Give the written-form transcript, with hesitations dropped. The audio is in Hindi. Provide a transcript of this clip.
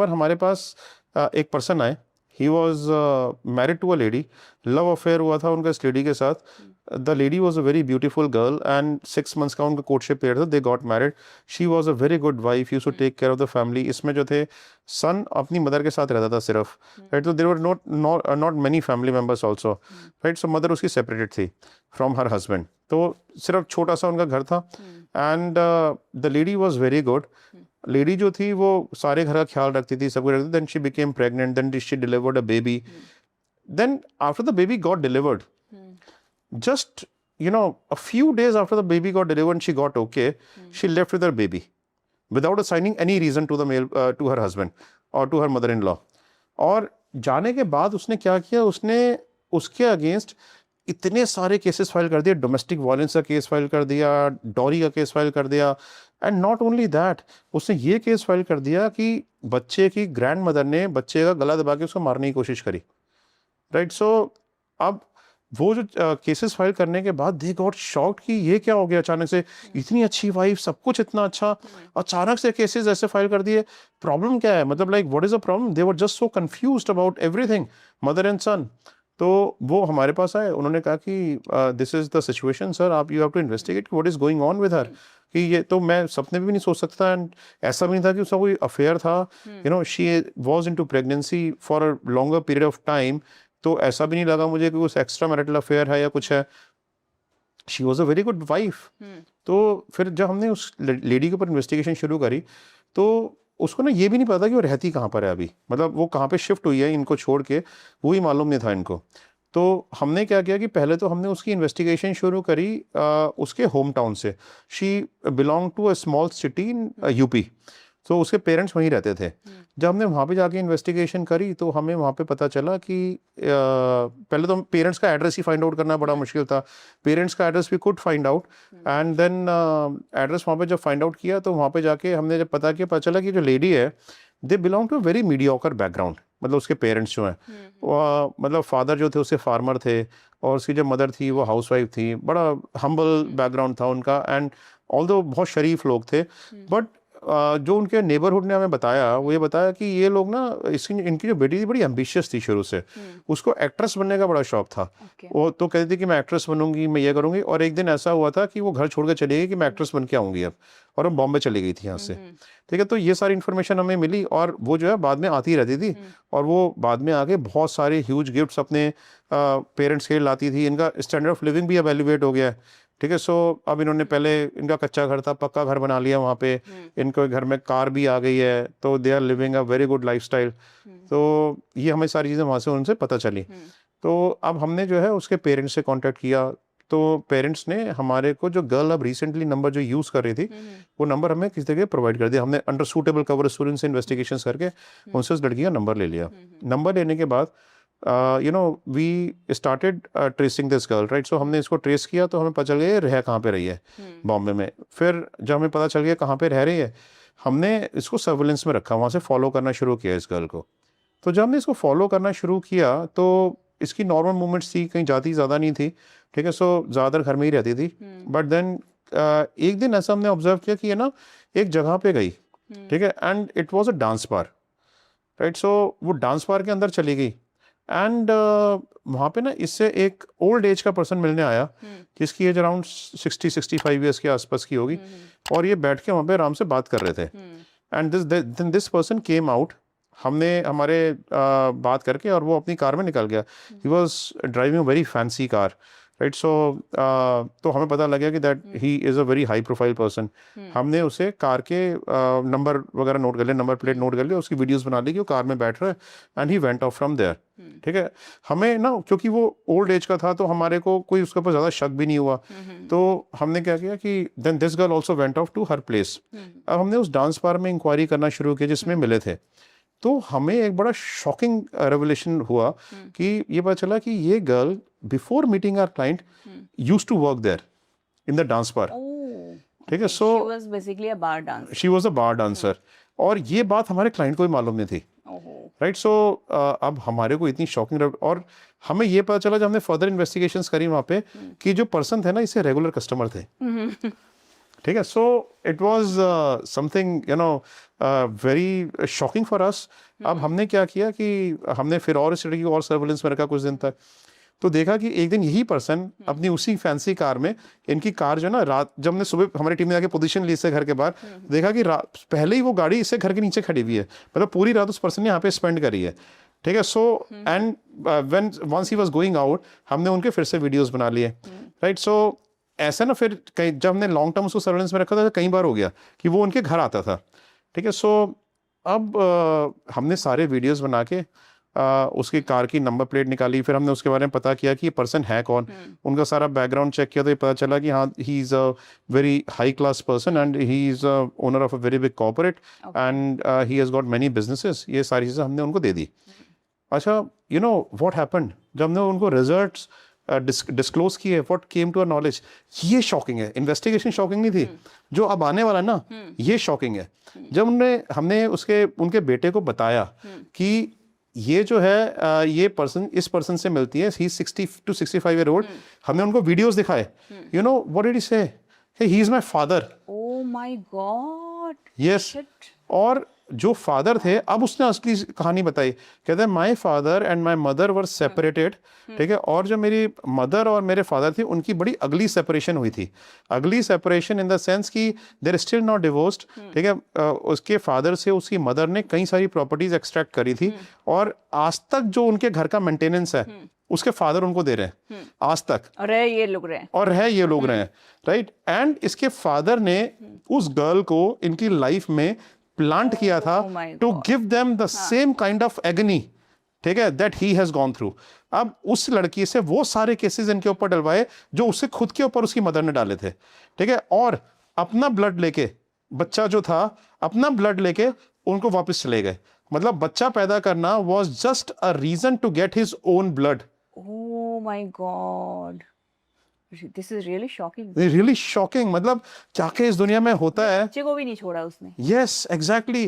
पर हमारे पास एक पर्सन आए, he was married to a lady, love affair हुआ था उनका इस लेडी के साथ। The lady was a very beautiful girl and 6 months का उनका कोर्टशिप पीरियड था, they got married. She was a very good wife, used to take care of the family. इसमें जो थे सन अपनी मदर के साथ रहता था सिर्फ, राइट। तो there were not many family members also, right. So mother उसकी सेपरेटेड थी फ्रॉम हर हस्बैंड, तो सिर्फ छोटा सा उनका घर था। And the lady was very good. Lady जो थी वो सारे घर का ख्याल रखती थी, सब कुछ रखती थी। Then she became pregnant, then she delivered a baby. Then after the baby got delivered, just a few days after the baby got delivered and she got okay, she left with her baby without assigning any reason to to her husband or to her mother-in-law. और जाने के बाद उसने क्या किया, उसने उसके अगेंस्ट इतने सारे केसेस फाइल कर दिए, डोमेस्टिक वायलेंस का केस फाइल कर दिया, डॉरी का केस फाइल कर दिया। एंड नॉट ओनली दैट, उसने ये केस फाइल कर दिया कि बच्चे की ग्रैंड मदर ने बच्चे का गला दबा के उसको मारने की कोशिश करी, राइट। सो अब वो जो केसेस फाइल करने के बाद दे गॉट शॉक्ड कि ये क्या हो गया, अचानक से इतनी अच्छी वाइफ, सब कुछ इतना अच्छा, अचानक से केसेस ऐसे फाइल कर दिए। प्रॉब्लम क्या है, मतलब like what is the problem? They were just so confused about everything, mother and son. तो वो हमारे पास आए, उन्होंने कहा कि this is the situation sir, आप you have to investigate what is going on with her. कि ये तो मैं सपने में भी नहीं सोच सकता, एंड ऐसा भी नहीं था कि उसका कोई अफेयर था। She was into pregnancy for a longer period of time, तो ऐसा भी नहीं लगा मुझे कि कुछ एक्स्ट्रा मैरिटल अफेयर है या कुछ है। She was a very good wife. तो फिर जब हमने उस लेडी के ऊपर इन्वेस्टिगेशन शुरू करी, तो उसको ना ये भी नहीं पता कि वो रहती कहाँ पर है अभी, मतलब वो कहाँ पे शिफ्ट हुई है इनको छोड़ के, वो ही मालूम नहीं था इनको। तो हमने क्या किया कि पहले तो हमने उसकी इन्वेस्टिगेशन शुरू करी उसके होम टाउन से। She belong to a small city in UP, तो उसके पेरेंट्स वहीं रहते थे। जब हमने वहाँ पे जाके इन्वेस्टिगेशन करी तो हमें वहाँ पे पता चला कि पहले तो पेरेंट्स का एड्रेस ही फाइंड आउट करना बड़ा मुश्किल था। पेरेंट्स का address we could find out, and then address वहाँ पे जब फाइंड आउट किया तो वहाँ पे जाके हमने जब पता किया, पता चला कि जो लेडी है they belong to very mediocre background. मतलब उसके पेरेंट्स जो हैं, मतलब फादर जो थे उसके फार्मर थे, और उसकी जो मदर थी वो हाउसवाइफ थी। बड़ा हम्बल बैकग्राउंड था उनका, एंड ऑल्दो बहुत शरीफ लोग थे। बट जो उनके नेबरहुड ने हमें बताया, वो ये बताया कि ये लोग ना, इनकी जो बेटी थी बड़ी एम्बिशियस थी शुरू से। उसको एक्ट्रेस बनने का बड़ा शौक था। वो तो कहती थी कि मैं एक्ट्रेस बनूंगी, मैं ये करूंगी। और एक दिन ऐसा हुआ था कि वो घर छोड़ के चली गई कि मैं एक्ट्रेस बन के आऊंगी अब, और वो बॉम्बे चली गई थी यहाँ से। ठीक है, तो ये सारी इन्फॉर्मेशन हमें मिली, और वो जो है बाद में आती रहती थी, और वो बाद में आके बहुत सारे ह्यूज गिफ्ट्स अपने पेरेंट्स के लिए लाती थी। इनका स्टैंडर्ड ऑफ लिविंग भी अब एलिवेट हो गया है। ठीक है, सो अब इन्होंने पहले इनका कच्चा घर था, पक्का घर बना लिया वहाँ पे। इनको घर में कार भी आ गई है, तो they are living a very good lifestyle. तो ये हमें सारी चीज़ें वहाँ से उनसे पता चली। तो अब हमने जो है उसके पेरेंट्स से कांटेक्ट किया, तो पेरेंट्स ने हमारे को जो गर्ल अब रिसेंटली नंबर जो यूज़ कर रही थी, वो नंबर हमें किसी जगह प्रोवाइड कर दिया। हमने अंडर सूटेबल कवर स्टूडेंट से इन्वेस्टिगेशन करके उनसे उस लड़की का नंबर ले लिया। नंबर लेने के बाद we started tracing this girl, right. So हमने इसको ट्रेस किया, तो हमें पता चल गया रह कहाँ पे रही है बॉम्बे में। फिर जब हमें पता चल गया कहाँ पे रह रही है, हमने इसको सर्विलेंस में रखा, वहाँ से फॉलो करना शुरू किया इस गर्ल को। तो जब हमने इसको फॉलो करना शुरू किया तो इसकी नॉर्मल मूवमेंट्स थी, कहीं जाती ज़्यादा नहीं थी। ठीक है, सो ज़्यादातर घर में ही रहती थी। बट देन एक दिन ऐसा हमने ऑब्जर्व किया कि ये ना एक जगह पे गई, ठीक है, and it was a dance bar, right. So वो डांस बार के अंदर चली गई, एंड वहाँ पे ना इससे एक ओल्ड एज का पर्सन मिलने आया, जिसकी एज अराउंड 60-65 ईयर्स के आसपास की होगी, और ये बैठ के वहाँ पे आराम से बात कर रहे थे। And this person came out, हमने हमारे बात करके, और वो अपनी कार में निकल गया। He was driving very fancy car, right. So तो हमें पता लगा कि that he is a very high profile person. हमने उसे कार के नंबर वगैरह नोट कर लिया, नंबर प्लेट नोट कर लिया, उसकी वीडियोस बना ली कि वो कार में बैठ रहा है, and he went off from there. ठीक है, हमें ना क्योंकि वो ओल्ड एज का था, तो हमारे को कोई उसके ऊपर ज़्यादा शक भी नहीं हुआ। तो हमने क्या किया कि then this girl also went off to her place. अब हमने उस डांस बार में इंक्वायरी करना शुरू किया जिसमें मिले थे। तो हमें एक बड़ा शॉकिंग रेवलेशन हुआ कि ये पता चला कि ये girl before meeting our client used to work there in the dance bar. ठीक है, so she was basically a bar dancer. She was a bar dancer, और ये बात हमारे क्लाइंट को भी मालूम नहीं थी, राइट। सो अब हमारे को इतनी शॉकिंग, और हमें ये पता चला जब हमने फर्दर इन्वेस्टिगेशंस करी वहाँ पे कि जो पर्सन थे ना, इससे रेगुलर कस्टमर थे। ठीक है. So it was something very shocking for us. अब हमने क्या किया कि हमने फिर और इस लड़की को और सर्विलेंस में रखा कुछ दिन तक. तो देखा कि एक दिन यही पर्सन अपनी उसी फैंसी कार में, इनकी कार जो ना, रात जब हमने सुबह हमारी टीम ने जाके पोजीशन ली इससे घर के बाहर, देखा कि पहले ही वो गाड़ी इससे घर के नीचे खड़ी हुई है. मतलब पूरी रात उस पर्सन ने यहाँ पे स्पेंड करी है. ठीक है. So and when once he was going out, हमने उनके फिर से वीडियोस बना लिए. राइट. सो ऐसा ना, फिर कई जब हमने लॉन्ग टर्म उसको सर्वेलेंस में रखा था, तो कई बार हो गया कि वो उनके घर आता था. ठीक है. सो अब हमने सारे वीडियोस बना के उसकी कार की नंबर प्लेट निकाली. फिर हमने उसके बारे में पता किया कि ये पर्सन है कौन. उनका सारा बैकग्राउंड चेक किया तो ये पता चला कि हाँ, ही is a very high class person and he is owner of a very big corporate and he has got many businesses. ये सारी चीज़ें हमने उनको दे दी. अच्छा, यू नो व्हाट हैपेंड, जब हमने उनको रिजल्ट्स डिस्क्लोज किए, what came to our knowledge, ये शॉकिंग है. इन्वेस्टिगेशन शॉकिंग नहीं थी, जो अब आने वाला ना, ये शॉकिंग है. जब हमने उनके बेटे को बताया कि ये जो है ये पर्सन इस पर्सन से मिलती है, ही 60 to 65 ईयर ओल्ड. हमने उनको वीडियोस दिखाए. You know what did he say? He is my father. Oh my God. Yes. और जो फादर थे, अब उसने असली कहानी बताई. कहते हैं my father and my mother were separated. ठीक है. और जो मेरी मदर और मेरे फादर थे, उनकी बड़ी अगली सेपरेशन हुई थी. अगली सेपरेशन इन द सेंस कि they are still not divorced. ठीक है. उसके फादर से उसकी मदर ने कई सारी प्रॉपर्टीज एक्सट्रैक्ट करी थी, और आज तक जो उनके घर का मेंटेनेंस है, उसके फादर उनको दे रहे हैं आज तक. और है ये लोग रहे हैं. राइट. एंड इसके फादर ने उस गर्ल को इनकी लाइफ में प्लांट किया था to give them the same kind of agony. ठीक है. That he has gone through. अब उस लड़की से वो सारे केसेस इनके ऊपर डलवाए जो उससे खुद के ऊपर उसकी मदर ने डाले थे. ठीक है. और अपना ब्लड लेके, बच्चा जो था अपना ब्लड लेके उनको वापस चले गए. मतलब बच्चा पैदा करना was just a reason to get his own blood. Oh my God. This is really shocking. Really shocking. मतलब क्या क्या इस दुनिया में होता है. बच्चे को भी नहीं छोड़ा उसने. Yes, exactly.